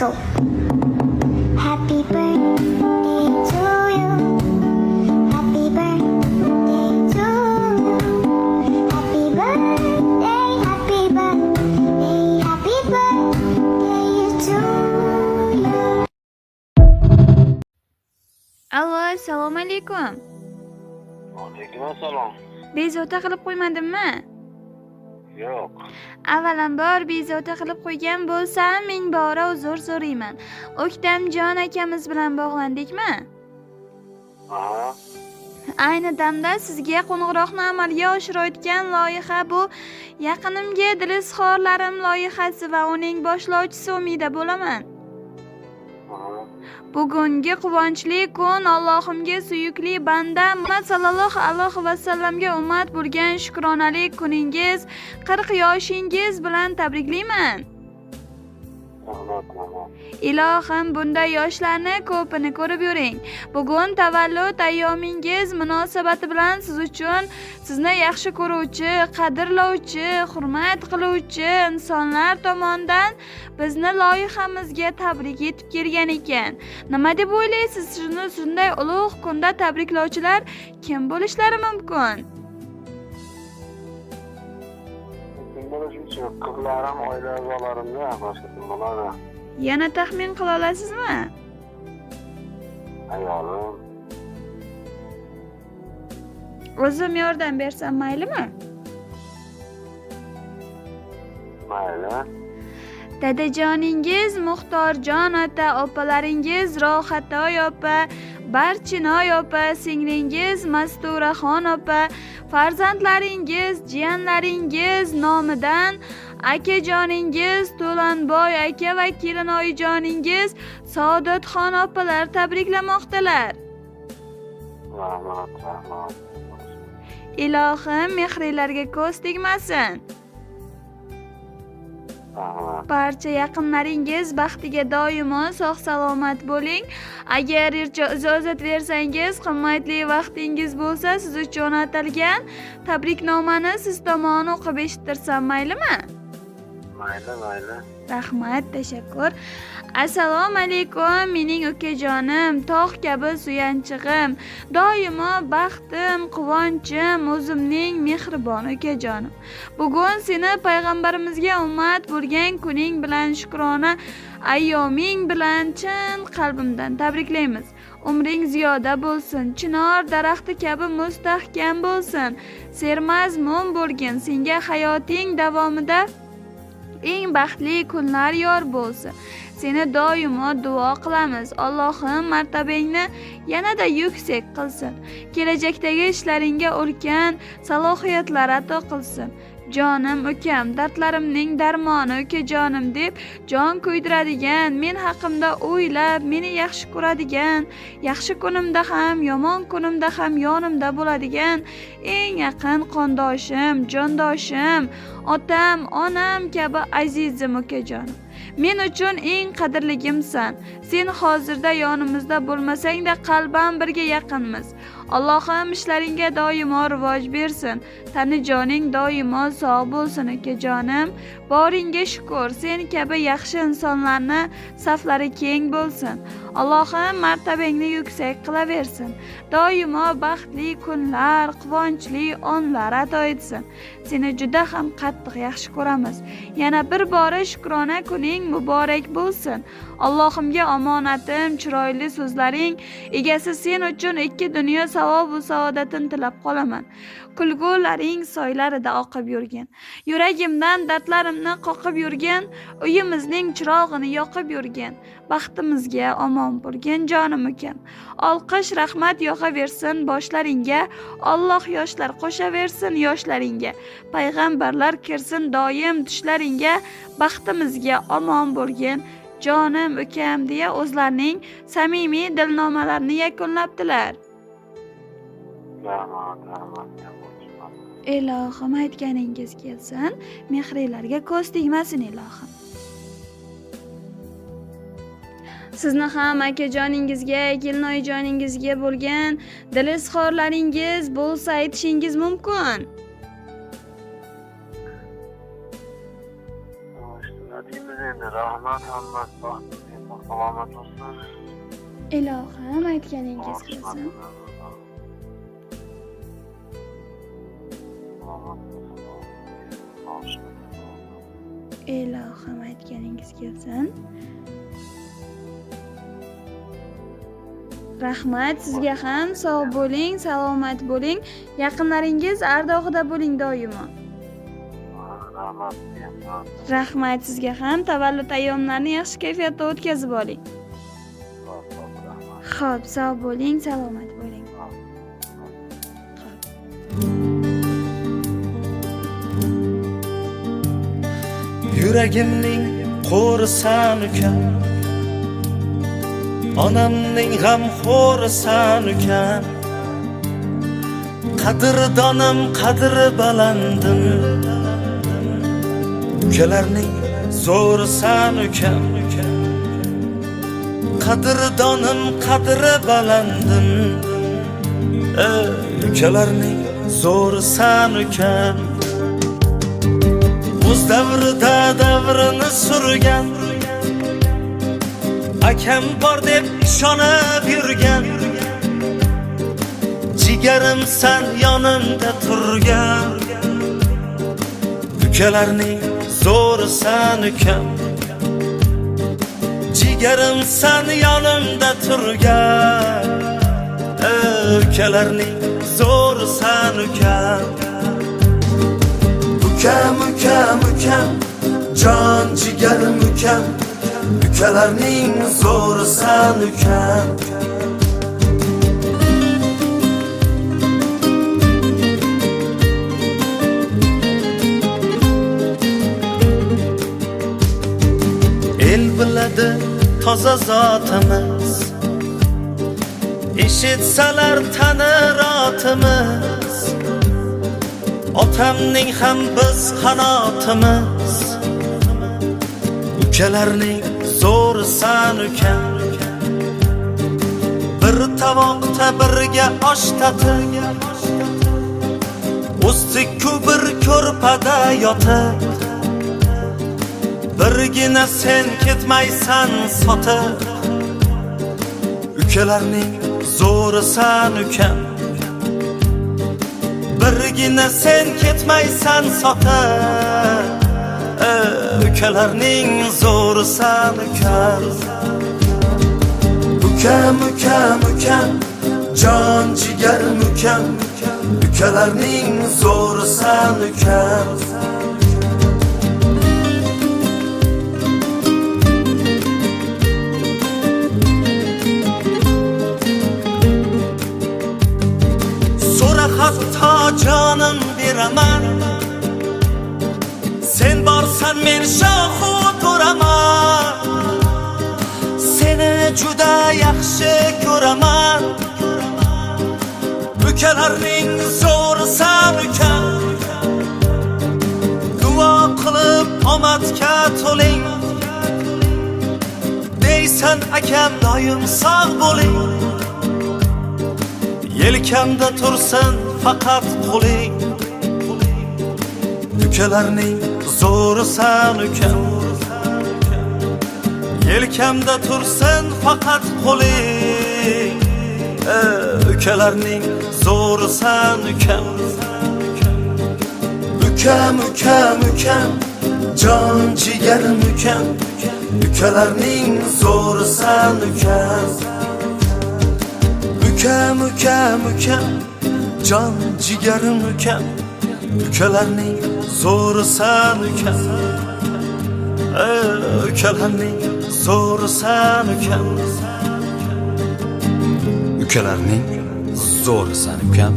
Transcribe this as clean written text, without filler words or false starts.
go. Happy birthday to you. Happy birthday to you. Happy birthday, happy birthday, happy birthday to you. Allo, assalomu alaykum. Alaykum assalom. Bezovta qilib qo'ymadimmi? Yo'q. Avvalambor bezovta qilib qo'ygan bo'lsam, ming bora uzr so'rayman. O'ktamjon akamiz bilan bog'landikmi? Aha. Ayni damda sizga qo'ng'iroqni amalga oshirayotgan loyiha bu Yaqinimga dil izhorlarim loyihasi va uning boshlovchisi Umida bo'laman. Aha. Bugungi quvonchli kun Allohimga suyukli banda Muhammad sallallohu alayhi va sallamga ummat bo'lgan shukronalik kuningiz 40 yoshingiz bilan tabriklayman. Rahmat. Ilohim bunday yoshlarni ko'pini ko'rib yuring. Bugun tavallud ayyomingiz munosabati bilan siz uchun sizni yaxshi ko'ruvchi, qadrlovchi, hurmat qiluvchi insonlar tomonidan bizni loyihamizga tabrik etib kelgan ekan. Nima deb o'ylaysiz? Sizni shunday ulug' kunda tabriklovchilar kim bo'lishlari mumkin? Kim bo'lishi qizlarim, oila a'zolarimda boshqa kim bo'ladi? Yana taxmin qila olasizmi? Ayolim. O'zim yordam bersam maylimi? Mayli. Dadajoningiz Muxtorjon ota, opalaringiz Rohatoy opa, Barchinoy opa, singlingiz Masturaxon opa, farzandlaringiz, jiyanlaringiz nomidan akajoningiz To'lanboy aka va kelinoyijoningiz Saodatxon opalar tabriklamoqdalar. Rahmat. Ilohim mehringlarga ko'z tegmasin. Rahmat. Barcha yaqinlaringiz baxtiga doimo sog' salomat bo'ling. Agar ijozat bersangiz, qimmatli vaqtingiz bo'lsa, siz uchun atalgan tabriknomani siz tomon o'qib eshittirsam maylimi? Mayli. Rahmat, tashakkur. Assalomu alaykum mening ukajonim, tog' kabi suyanchig'im, doimo baxtim, quvonchim, o'zimning mehribon ukajonim. Bugun seni payg'ambarimizga ummat bo'lgan kuning bilan shukrona ayyoming bilan chin qalbimdan tabriklaymiz. Umring ziyoda bo'lsin, chinor daraxti kabi mustahkam bo'lsin, sermazmun bo'lgin, senga hayoting davomida eng baxtli kunlar yor bo'lsin. Seni doimo duo qilamiz. Allohim martabangni yanada yuksak qilsin. Kelajakdagi ishlaringga ulkan salohiyatlar ato qilsin. Jonim ukam, dardlarimning darmoni ukajonim deb jon kuydiradigan, men haqimda o'ylab, meni yaxshi ko'radigan, yaxshi kunimda ham, yomon kunimda ham yonimda bo'ladigan eng yaqin qondoshim, jondoshim, otam, onam kabi azizim ukajonim. Men uchun eng qadrligimsan. Sen hozirda yonimizda bo'lmasang-da qalban birga yaqinmiz. Allohim ishlaringga doimo rivoj bersin. Tani joning doimo sog' bo'lsin ukajonim. Boringga shukr. Sen kabi yaxshi insonlarni saflari keng bo'lsin. Allohim martabangni yuksak qilaversin. Doimo baxtli kunlar, quvonchli onlar ato etsin. Seni juda ham qattiq yaxshi ko'ramiz. Yana bir bora shukrona kuning muborak bo'lsin. Allohimga omonatim, chiroyli so'zlaring egasi sen uchun ikki dunyo savob va saodatini tilab qolaman. Kulgularing soylarida oqib yurgin. Yuragimdan dardlarimni qoqib yurgin, uyimizning chirog'ini yoqib yurgin. Baxtimizga omon bo'lgin jonim ukam. Olqish rahmat yog'aversin boshlaringga, Alloh yoshlar qo'shaversin yoshlaringga. Payg'ambarlar kirsin doim tushlaringga, baxtimizga omon bo'lgin jonim ukam deya o'zlarining samimiy dilnomalarini yakunlabdilar. Rahmat. Ilohim aytganingiz kelsin, mehringlarga ko'z tegmasin ilohim. Sizni ham akajoningizga, kelinoyijoningizga bo'lgan dil izhorlaringiz bo'lsa aytishingiz mumkin. Endi rahmat hammasi Salomat bo'lsin. Ilohim aytganingiz kelsin. Ilohim aytganingiz kelsin. Rahmat sizga ham. Sog' bo'ling, salomat bo'ling. Yaqinlaringiz ardog'ida bo'ling doimo. Rahmat. Rahmat sizga ham. Tavallud ayyomlarini yaxshi kayfiyatda o'tkazib oling. Xo'p, sog' bo'ling, salomat bo'ling. Yuragimning qo'risan ukam, onamning g'amxo'risan ukam, qadrdonim qadri balandim, ukalarning zo'risan ukam, qadrdonim qadri balandim, ukalarning zo'risan ukam. O'z davrida davrini surgan, akam bor deb ishonib yurgan, jigarimsan yonimda turgan, ukalarning zo'risan ukam, jigarimsan yonimda turgan, ukalarning zo'risan ukam. Ukam, ukam, ukam, jon jigarim ukam, ukalarning zo'risan ukam. El biladi toza zotimiz, eshitsalar tanir otimiz, otamning ham biz qanotimiz, ukalarning zo'risan ukam. Bir tovoqda birga osh tatib, o'stik-ku bir ko'rpada yotib, birgina sen ketmaysan sotib, ukalarning zo'risan ukam. Birgina sen ketmaysan sotib, ukalarning zo'risan ukam. Ukam, ukam, ukam, jon jigarim ukam, ukalarning zo'risan ukam. Hatto jonim beraman, sen borsan men shohu to'raman, seni juda yaxshi ko'raman, ukalarning zo'risan ukam. Duo qilib omadga to'ling, deysan akam doim sog' bo'ling, yelkamda tursin faqat qo'ling, ukalarning zo'risan ukam. Yelkamda tursin faqat qo'ling, ukalarning zo'risan ukam. Ukam, ukam, ukam, jon jigarim ukam, ukalarning zo'risan ukam. Ukam, ukam, ukam, jon jigarim ukam, ukalarning zo'risan ukam. Ukalarning zo'risan ukam. Ukalarning zo'risan ukam.